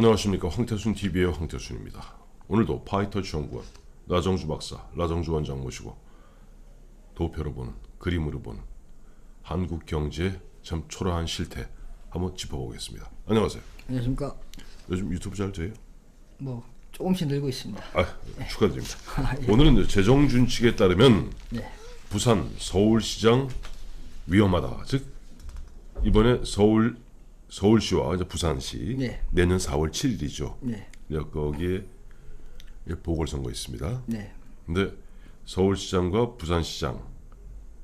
안녕하십니까. 황태순 TV의 황태순입니다. 오늘도 파이터치 연구원 나정주 박사, 나정주 원장 모시고 도표로 보는, 그림으로 보는 한국 경제의 참 초라한 실태 한번 짚어보겠습니다. 안녕하세요. 안녕하십니까. 요즘 유튜브 잘 돼요? 뭐 조금씩 늘고 있습니다. 축하드립니다. 예. 오늘은 이제 재정 준칙에 따르면 네. 부산 서울시장 위험하다. 즉 이번에 서울시와 이제 부산시 네. 내년 4월 7일이죠. 네. 거기에 보궐선거 있습니다. 네. 근데 서울시장과 부산시장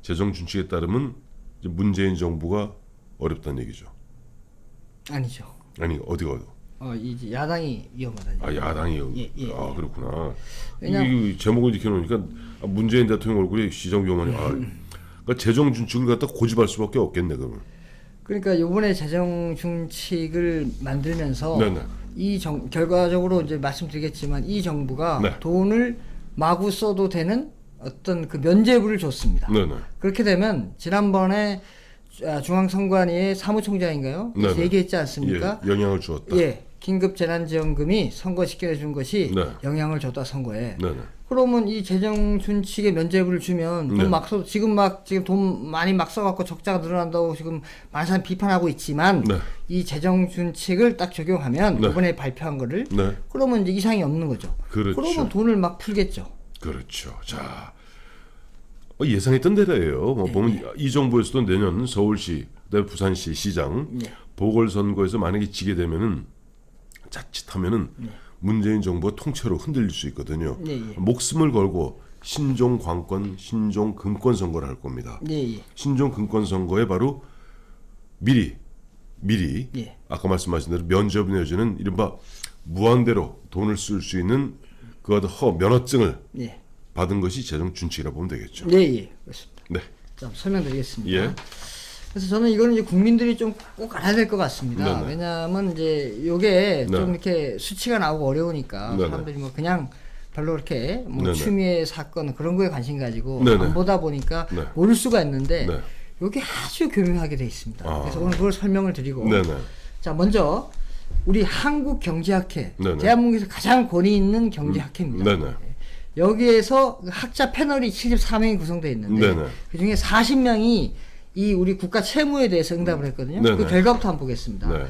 재정 준칙에 따르면 이제 문재인 정부가 어렵다는 얘기죠. 아니죠. 아니 어디가 이제 야당이 위험하다. 야당이 예. 그렇구나. 왜냐면- 이 제목을 이렇게 놓으니까 문재인 대통령 얼굴에 시장 위험하니 그러니까 재정 준칙을 갖다 고집할 수밖에 없겠네 그러면. 그러니까 이번에 재정 준칙을 만들면서 네네. 결과적으로 이제 말씀드리겠지만 이 정부가 네. 돈을 마구 써도 되는 어떤 그 면죄부를 줬습니다. 네네. 그렇게 되면 지난번에 중앙선관위의 사무총장인가요? 네네. 얘기했지 않습니까? 예, 영향을 주었다. 예, 긴급 재난지원금이 선거 직전에 준 것이 네. 영향을 줬다 선거에. 네네. 그러면 이 재정 준칙에 면죄부를 주면 네. 돈 막 써, 지금 돈 많이 막 써갖고 적자가 늘어난다고 지금 많은 사람이 비판하고 있지만 네. 이 재정 준칙을 딱 적용하면 네. 이번에 발표한 거를 네. 그러면 이제 이상이 없는 거죠. 그렇죠. 그러면 돈을 막 풀겠죠. 그렇죠. 자, 예상했던 대로예요. 보면 이 정부에서도 내년 서울시, 그다음에 부산시 시장 네. 보궐선거에서 만약에 지게 되면은 자칫하면은 문재인 정부가 통째로 흔들릴 수 있거든요. 네, 예. 목숨을 걸고 신종 관권, 신종 금권 선거를 할 겁니다. 예. 신종 금권 선거에 바로 미리 예. 아까 말씀하신 대로 면접이 내어지는 이른바 무한대로 돈을 쓸 수 있는 그 면허증을 예. 받은 것이 재정 준칙이라고 보면 되겠죠. 예. 그렇습니다. 네. 자, 설명드리겠습니다. 예. 그래서 저는 이거는 이제 국민들이 좀 꼭 알아야 될 것 같습니다. 네네. 왜냐하면 이제 요게 네. 좀 이렇게 수치가 나오고 어려우니까 네네. 사람들이 뭐 그냥 별로 이렇게 뭐 네네. 추미애 사건 그런 거에 관심 가지고 네네. 안 보다 보니까 네. 모를 수가 있는데 네. 요게 아주 교묘하게 돼 있습니다. 아. 그래서 오늘 그걸 설명을 드리고 네네. 자 먼저 우리 한국경제학회 네네. 대한민국에서 가장 권위 있는 경제학회입니다. 네네. 여기에서 학자 패널이 74명이 구성되어 있는데 네네. 그중에 40명이 이 우리 국가 채무에 대해서 응답을 했거든요. 네네. 그 결과부터 한번 보겠습니다. 네.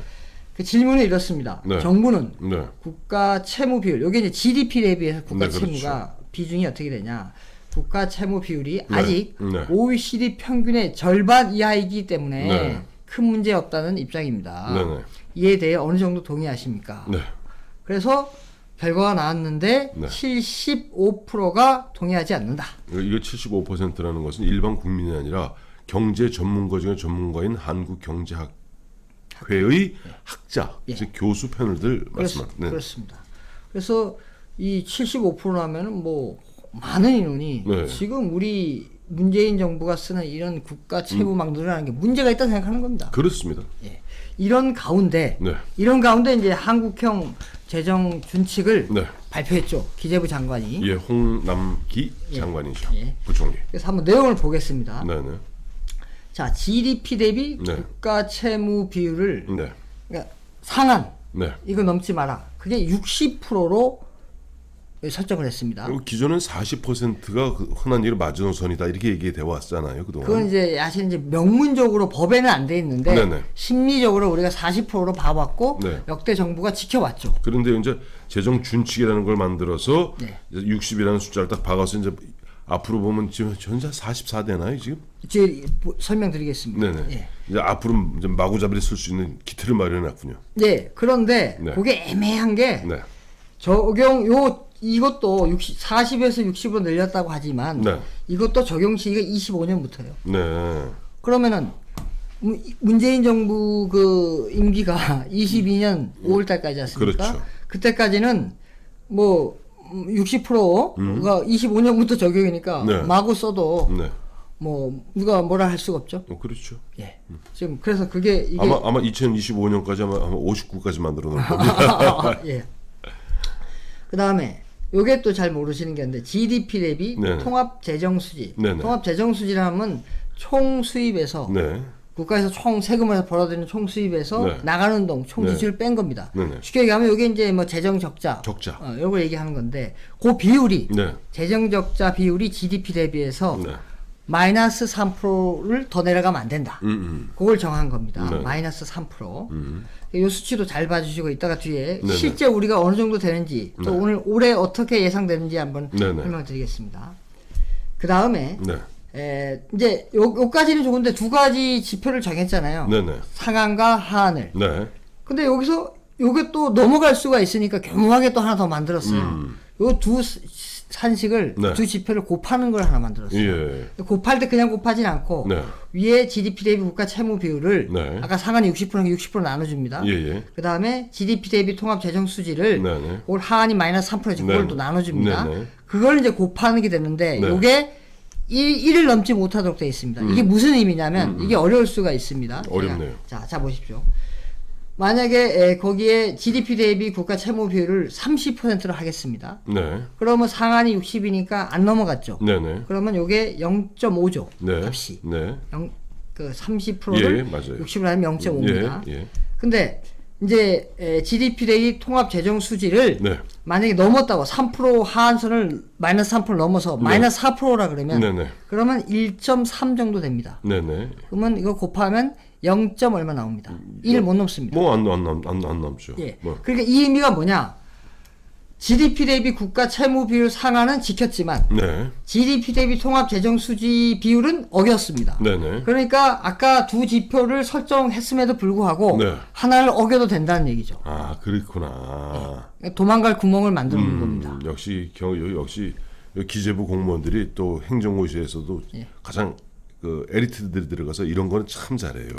그 질문은 이렇습니다. 네. 정부는 네. 국가 채무 비율, 여기 이제 GDP 대비해서 국가 네, 채무가 비중이 어떻게 되냐? 국가 채무 비율이 아직 네. OECD 평균의 절반 이하이기 때문에 네. 큰 문제 없다는 입장입니다. 네네. 이에 대해 어느 정도 동의하십니까? 네. 그래서 결과가 나왔는데 네. 75%가 동의하지 않는다. 이거 75%라는 것은 일반 국민이 아니라 경제 전문가 중에 전문가인 한국경제학회의 학자, 예. 즉 교수 패널들 말씀하는. 네. 그렇습니다. 그래서 이 75%라면은 뭐 많은 인원이 네. 지금 우리 문재인 정부가 쓰는 이런 국가 채무 막 늘어나는 게 문제가 있다 생각하는 겁니다. 그렇습니다. 예. 이런 가운데 네. 이제 한국형 재정 준칙을 네. 발표했죠. 기재부 장관이. 예, 홍남기 예. 장관이죠. 예. 부총리. 그래서 한번 내용을 보겠습니다. 네네. 자, GDP 대비 네. 국가 채무 비율을 네. 그러니까 상한 네. 이거 넘지 마라. 그게 60%로 설정을 했습니다. 그리고 기존은 40%가 흔한 얘기로 마지노선이다 이렇게 얘기돼 왔잖아요 그동안. 그건 이제 사실 이제 명문적으로 법에는 안 돼 있는데 네네. 심리적으로 우리가 40%로 봐왔고 네. 역대 정부가 지켜왔죠. 그런데 이제 재정 준칙이라는 걸 만들어서 네. 60이라는 숫자를 딱 박아서 이제 앞으로 보면 지금 현재 44되나요 지금? 이제 설명드리겠습니다. 네네. 예. 이제 앞으로 이제 마구잡이를 쓸 수 있는 기틀을 마련해놨군요. 네. 그런데 네. 그게 애매한 게 네. 이것도 40에서 60으로 늘렸다고 하지만 네. 이것도 적용 시기가 25년부터예요. 네. 그러면은 문재인 정부 그 임기가 22년 5월 달까지 않습니까? 그렇죠. 그때까지는 뭐 60%가 25년부터 적용이니까 네. 마구 써도 네. 뭐 누가 뭐라 할 수가 없죠. 그렇죠. 예. 지금 그래서 그게 이게 아마 2025년까지 아마 59까지 만들어 놓을 겁니다. 예. 그다음에 요게 또 잘 모르시는 게 있는데 GDP 대비 네네. 통합 재정 수지. 네네. 통합 재정 수지라면 총 수입에서 네. 국가에서 총 세금을 벌어들이는 총 수입에서 네. 나가는 동 총 네. 지출을 뺀 겁니다. 네네. 쉽게 얘기하면 이게 이제 뭐 재정 적자, 이런 걸 얘기하는 건데 그 비율이 네. 재정 적자 비율이 GDP 대비해서 네. 마이너스 3%를 더 내려가면 안 된다. 그걸 정한 겁니다. 네. 마이너스 3%. 이 수치도 잘 봐주시고 이따가 뒤에 네네. 실제 우리가 어느 정도 되는지 또 네. 오늘 올해 어떻게 예상되는지 한번 네네. 설명드리겠습니다. 그 다음에 네. 이제 요까지는 좋은데 두 가지 지표를 정했잖아요. 네네. 상한과 하한을. 네. 근데 여기서 요게 또 넘어갈 수가 있으니까 교묘하게 또 하나 더 만들었어요. 요 두 산식을 네. 두 지표를 곱하는 걸 하나 만들었어요. 예. 곱할 때 그냥 곱하진 않고 네. 위에 GDP 대비 국가 채무 비율을 네. 아까 상한이 60%는 60% 나눠줍니다. 예. 그 다음에 GDP 대비 통합 재정 수지를 네네. 올 하한이 마이너스 3%지 그걸 네. 또 나눠줍니다. 네네. 그걸 이제 곱하는 게 되는데 네. 요게 1을 넘지 못하도록 되어 있습니다. 이게 무슨 의미냐면 이게 어려울 수가 있습니다. 어렵네요. 자 보십시오. 만약에 거기에 GDP 대비 국가 채무 비율을 30%로 하겠습니다. 네. 그러면 상한이 60이니까 안 넘어갔죠. 네네. 그러면 요게 0.5죠. 네. 값이. 네. 30%를 예, 맞아요. 60으로 하면 0.5입니다. 예. 근데 이제 GDP 대비 통합 재정 수지를 네. 만약에 넘었다고 3% 하한선을 마이너스 3% 넘어서 마이너스 4%라 그러면 네네. 그러면 1.3 정도 됩니다. 네네. 그러면 이거 곱하면 0. 얼마 나옵니다. 1을 못 넘습니다. 뭐 안 남죠. 예. 뭐. 그러니까 이 의미가 뭐냐? GDP 대비 국가 채무 비율 상한은 지켰지만 네. GDP 대비 통합 재정 수지 비율은 어겼습니다. 네네. 그러니까 아까 두 지표를 설정했음에도 불구하고 네. 하나를 어겨도 된다는 얘기죠. 아, 그렇구나. 도망갈 구멍을 만들어 놓은 겁니다. 역시 역시 기재부 공무원들이 또 행정고시에서도 예. 가장 그 에리트들이 들어가서 이런 거는 참 잘해요.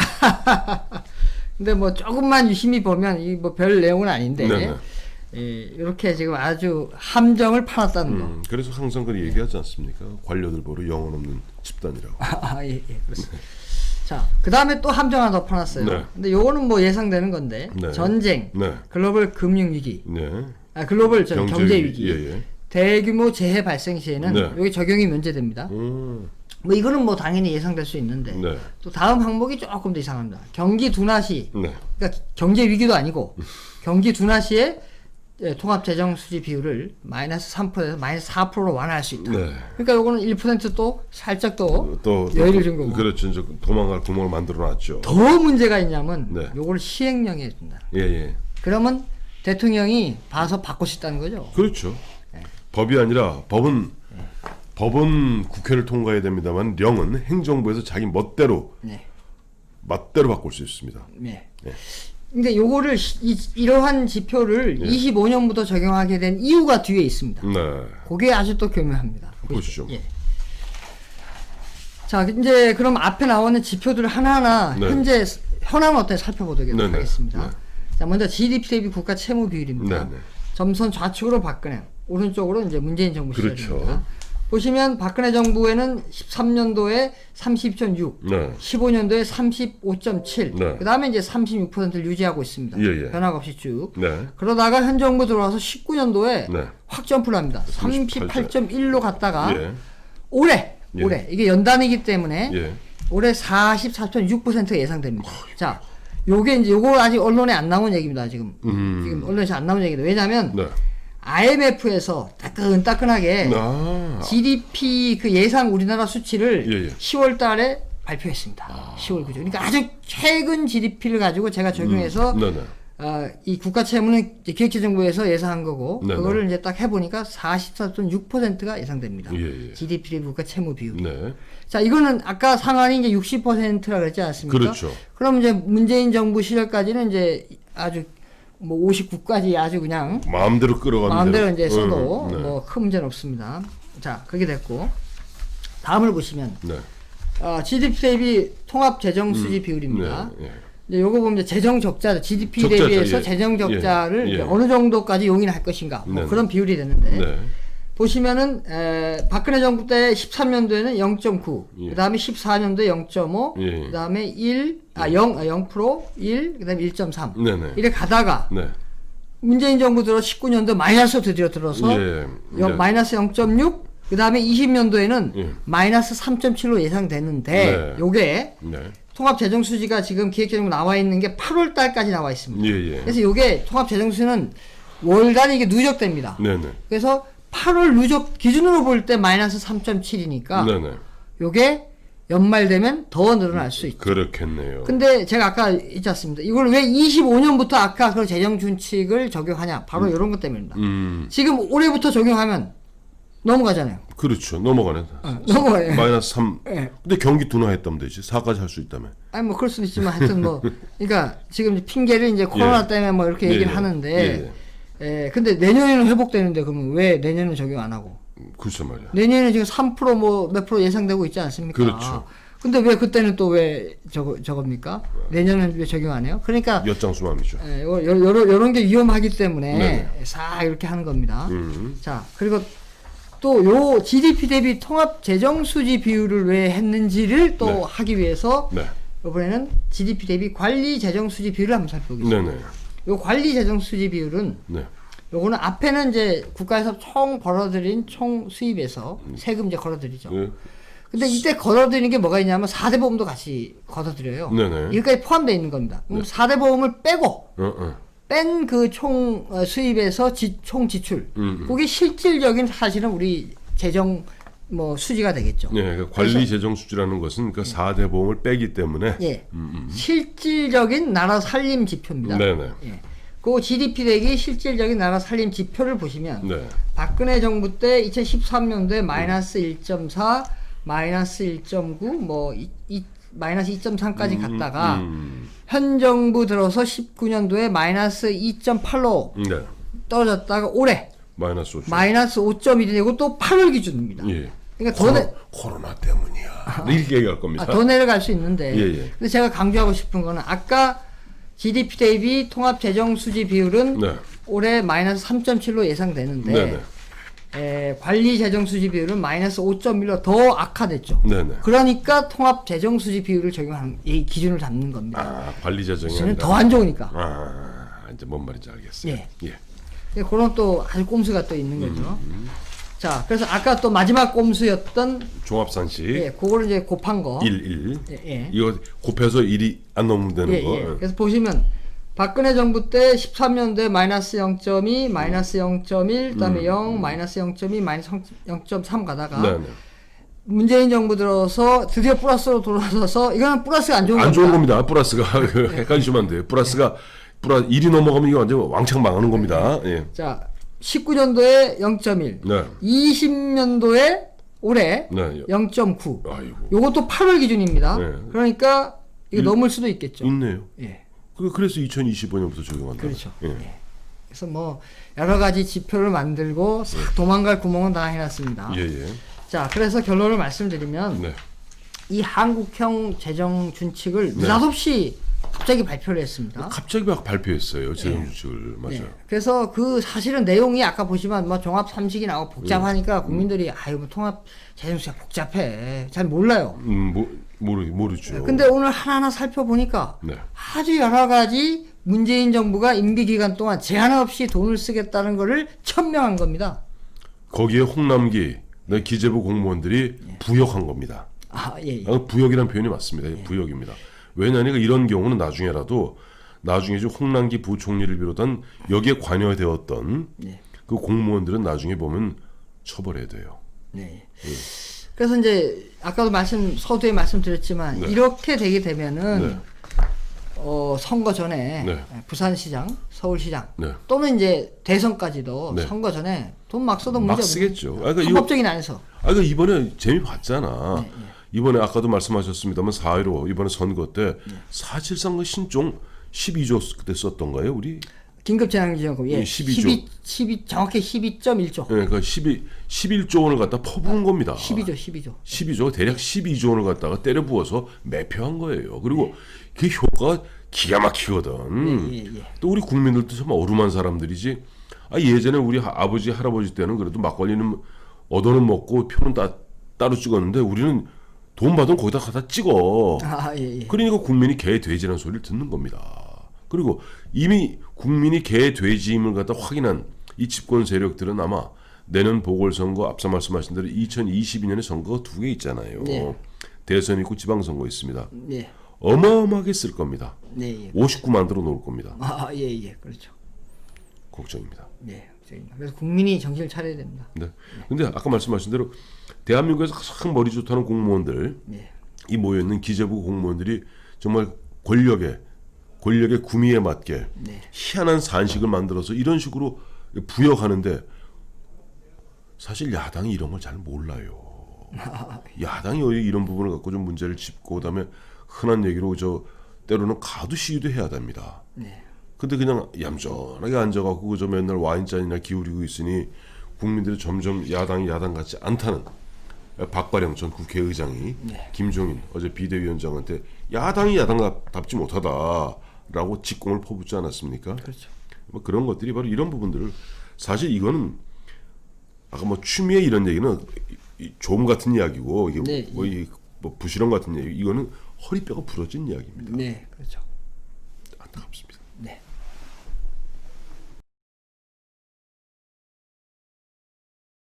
근데 뭐 조금만 유심히 보면 이 뭐 별 내용은 아닌데 네네. 이렇게 지금 아주 함정을 파놨다는 거. 그래서 항상 그 얘기하지 않습니까? 관료들 보러 영혼 없는 집단이라고. 예, 그렇습니다. 자, 그 다음에 또 함정 하나 더 파놨어요. 네. 근데 요거는 뭐 예상되는 건데 네. 전쟁, 네. 글로벌 금융 위기, 네. 글로벌 경제 위기, 예. 대규모 재해 발생 시에는 네. 여기 적용이 면제됩니다. 뭐 이거는 뭐 당연히 예상될 수 있는데 네. 또 다음 항목이 조금 더 이상합니다. 경기 둔화 시, 네. 그러니까 경제 위기도 아니고 경기 둔화 시에 통합 재정 수지 비율을 마이너스 3%에서 마이너스 4%로 완화할 수 있다. 네. 그러니까 요거는 1%또 살짝 또 여유를 준 거고. 그렇죠. 이제 도망갈 구멍을 만들어 놨죠. 더 문제가 있냐면 네. 요걸 시행령에 해준다. 예. 그러면 대통령이 봐서 바꿀 수 있다는 거죠. 그렇죠. 법이 아니라 법은 국회를 통과해야 됩니다만 령은 행정부에서 자기 멋대로 네. 바꿀 수 있습니다. 네. 네. 근데 요거를 이러한 지표를 25년부터 적용하게 된 이유가 뒤에 있습니다. 네. 그게 아주 또 교묘합니다. 보시죠. 예. 자, 이제 그럼 앞에 나오는 지표들을 하나하나 네. 현재 현황을 어떻게 살펴보도록 네네. 하겠습니다. 네. 자, 먼저 GDP 대비 국가 채무 비율입니다. 네네. 점선 좌측으로 박근혜, 오른쪽으로 이제 문재인 정부 시절입니다. 그렇죠. 보시면 박근혜 정부에는 13년도에 30.6, 네. 15년도에 35.7, 네. 그 다음에 이제 36%를 유지하고 있습니다. 예. 변화가 없이 쭉. 네. 그러다가 현 정부 들어와서 19년도에 네. 확 점프를 합니다. 38.1로 갔다가 예. 올해 이게 연단이기 때문에 예. 올해 44.6%가 예상됩니다. 자, 요게 이제 요거 아직 언론에 안 나온 얘기입니다. 지금 언론에서 안 나온 얘기다. 왜냐하면 네. IMF에서 따끈따끈하게 GDP 그 예상 우리나라 수치를 10월 달에 발표했습니다. 10월 9일. 그러니까 아주 최근 GDP를 가지고 제가 적용해서 이 국가 채무는 기획재정부에서 예상한 거고 그거를 이제 딱 해보니까 44.6%가 예상됩니다. GDP 대비 국가 채무 비율. 네. 자, 이거는 아까 상한이 이제 60%라 그랬지 않습니까? 그렇죠. 그럼 이제 문재인 정부 시절까지는 이제 아주 뭐 59까지 아주 그냥 마음대로 끌어가는 마음대로 대로. 이제 써도 네. 뭐 큰 문제는 없습니다. 자, 그게 됐고 다음을 보시면 네. GDP 대비 통합 재정 수지 비율입니다. 네. 이제 요거 보면 이제 재정 적자, GDP 적자죠. 대비해서 예. 재정 적자를 예. 이제 어느 정도까지 용인할 것인가 뭐 네. 그런 비율이 되는데 네. 보시면은 박근혜 정부 때 13년도에는 0.9, 예. 그다음에 14년도에 0.5, 예. 그다음에 0%, 1, 그다음에 1.3 네네. 이래 가다가 네. 문재인 정부 들어 19년도 마이너스 드디어 들어서 예. 마이너스 0.6, 그 다음에 20년도에는 예. 마이너스 3.7로 예상되는데 네. 요게 네. 통합재정수지가 지금 기획재정부 나와 있는 게 8월 달까지 나와 있습니다. 예, 예. 그래서 요게 통합재정수지는 월간 이게 누적됩니다. 네네. 그래서 8월 누적 기준으로 볼 때 마이너스 3.7이니까 네네. 요게 연말 되면 더 늘어날 수 있죠. 그렇겠네요. 근데 제가 아까 있지 않습니다. 이걸 왜 25년부터 아까 그 재정준칙을 적용하냐? 바로 이런 것 때문입니다. 지금 올해부터 적용하면 넘어가잖아요. 그렇죠. 넘어가네. 넘어가요. 마이너스 3. 예. 근데 경기 둔화했다면 되지. 4까지 할 수 있다며. 아니 뭐 그럴 수는 있지만 하여튼 뭐 그러니까 지금 핑계를 이제 코로나 예. 때문에 뭐 이렇게 예, 얘기를 예. 하는데 근데 내년에는 회복되는데 그러면 왜 내년은 적용 안 하고? 글쎄 말이야. 내년에 지금 3% 몇 프로 예상되고 있지 않습니까? 그렇죠. 근데 왜 그때는 또 왜 저겁니까? 내년은 왜 적용 안 해요? 그러니까 엿장수맘이죠. 요런 게 위험하기 때문에 네네. 싹 이렇게 하는 겁니다. 자, 그리고 또 요 GDP 대비 통합 재정 수지 비율을 왜 했는지를 또 네. 하기 위해서 네. 이번에는 GDP 대비 관리 재정 수지 비율을 한번 살펴보겠습니다. 네네. 요 관리 재정 수지 비율은 네. 요거는 앞에는 이제 국가에서 총 벌어들인 총 수입에서 세금 이제 걸어들이죠. 네. 근데 이때 걸어들이는 게 뭐가 있냐면 4대 보험도 같이 걸어들여요. 네네. 여기까지 포함되어 있는 겁니다. 그럼 4대 보험을 빼고 뺀 그 총 수입에서 총 지출 그게 실질적인 사실은 우리 재정 뭐 수지가 되겠죠. 네, 그러니까 관리 재정 수지라는 것은 그 4대 보험을 빼기 때문에 예, 실질적인 나라 살림 지표입니다. 네네. 예. 그 GDP 대비 실질적인 나라 살림 지표를 보시면 네. 박근혜 정부 때 2013년도에 마이너스 1.4, 마이너스 1.9, 뭐 마이너스 2.3까지 갔다가 현 정부 들어서 19년도에 마이너스 2.8로 네. 떨어졌다가 올해 마이너스 5. 마이너스 5.1이 되고 또 8월 기준입니다. 예. 그러니까 코로나 때문이야. 이렇게 얘기할 겁니다. 더 내려갈 수 있는데. 예, 예. 근데 제가 강조하고 싶은 거는 아까 GDP 대비 통합 재정 수지 비율은 네. 올해 마이너스 3.7로 예상되는데 네네. 관리 재정 수지 비율은 마이너스 5.1로 더 악화됐죠. 네네. 그러니까 통합 재정 수지 비율을 적용하는 이 기준을 잡는 겁니다. 아, 관리 재정이 저는 아니라. 더 안 좋으니까. 아, 이제 뭔 말인지 알겠어요. 예. 예. 그런 또 아주 꼼수가 또 있는 거죠. 자, 그래서 아까 또 마지막 꼼수였던 종합산식 그거를 이제 곱한 거. 1. 예. 이거 곱해서 1이 안 넘으면 되는 거. 예. 그래서 보시면 박근혜 정부 때 13년도에 마이너스 0.2, 마이너스 0.1, 그다음에 0, 마이너스 0.2, 마이너스 0.3 가다가 네네. 문재인 정부 들어서 드디어 플러스로 돌아서서 이거는 플러스가 안 좋은 겁니다. 안 좋은 겁니다. 플러스가 헷갈리시면 안 돼요. 플러스가 1이 넘어가면 이거 완전 왕창 망하는 겁니다. 예. 자, 19년도에 0.1, 네. 20년도에 올해 네. 0.9. 아이고. 요것도 8월 기준입니다. 네. 그러니까 이거 넘을 수도 있겠죠. 있네요. 예. 그래서 2025년부터 적용한다. 그렇죠. 예. 그래서 뭐 여러 가지 지표를 만들고 싹 도망갈 구멍은 다 해놨습니다. 예. 자, 그래서 결론을 말씀드리면 네. 이 한국형 재정 준칙을 느닷없이 갑자기 발표를 했습니다. 갑자기 막 발표했어요. 재정 주식을 맞아요. 네. 그래서 그 사실은 내용이 아까 보시면 뭐 종합 삼식이 나오고 복잡하니까 국민들이 아유 뭐 통합 재정 수가 복잡해 잘 몰라요. 모르죠. 근데 오늘 하나하나 살펴보니까 네. 아주 여러 가지 문재인 정부가 임기 기간 동안 제한 없이 돈을 쓰겠다는 거를 천명한 겁니다. 거기에 홍남기 기재부 공무원들이 부역한 겁니다. 예. 부역이라는 표현이 맞습니다. 부역입니다. 왜냐하면 이런 경우는 나중에 홍남기 부총리를 비롯한 여기에 관여되었던 그 공무원들은 나중에 보면 처벌해야 돼요. 네. 그래서 이제 아까도 서두에 말씀드렸지만 이렇게 되게 되면은 선거 전에 부산시장, 서울시장 또는 이제 대선까지도 선거 전에 돈 막 써도 문제 없는 쓰겠죠. 합법적인 안에서. 그러니까 이번에 재미 봤잖아. 이번에 아까도 말씀하셨습니다만 4.15 이번에 선거 때 사실상 그 신종 12조 그때 썼던가요, 우리? 긴급재난지원금 12조. 정확히 12.1조. 네, 그러니까 11조 원을 갖다 퍼부은 겁니다. 12조. 대략 12조 원을 갖다가 때려 부어서 매표한 거예요. 그리고 그 효과가 기가 막히거든. 또 우리 국민들도 참 어루만 사람들이지. 예전에 우리 아버지 할아버지 때는 그래도 막걸리는 얻어는 먹고 표는 따로 찍었는데 우리는 돈 받으면 거기다 갖다 찍어. 그러니까 국민이 개 돼지라는 소리를 듣는 겁니다. 그리고 이미 국민이 개 돼지임을 갖다 확인한 이 집권 세력들은 아마 내년 보궐선거 앞서 말씀하신 대로 2022년에 선거가 2개 있잖아요. 네. 대선 있고 지방선거 있습니다. 네. 어마어마하게 쓸 겁니다. 네. 예. 59 만들어 놓을 겁니다. 예. 그렇죠. 걱정입니다. 네. 그래서 국민이 정신을 차려야 됩니다. 네. 근데 아까 말씀하신 대로 대한민국에서 가장 머리 좋다는 공무원들, 네. 이 모여있는 기재부 공무원들이 정말 권력의 구미에 맞게 네. 희한한 산식을 만들어서 이런 식으로 부역하는데 사실 야당이 이런 걸 잘 몰라요. 야당이 이런 부분을 갖고 좀 문제를 짚고 그다음에 흔한 얘기로 때로는 가두 시위도 해야 됩니다. 네. 근데 그냥 얌전하게 앉아갖고 그저 맨날 와인잔이나 기울이고 있으니 국민들이 점점 야당 같지 않다는 박바령 전 국회의장이 네. 김종인 어제 비대위원장한테 야당이 야당답지 못하다라고 직공을 퍼붓지 않았습니까? 그렇죠. 뭐 그런 것들이 바로 이런 부분들을 사실 이거는 아까 뭐 추미애 이런 얘기는 좀 같은 이야기고 이게 네. 뭐 부실험 같은 얘기 이거는 허리뼈가 부러진 이야기입니다. 네, 그렇죠. 안타깝습니다. 네.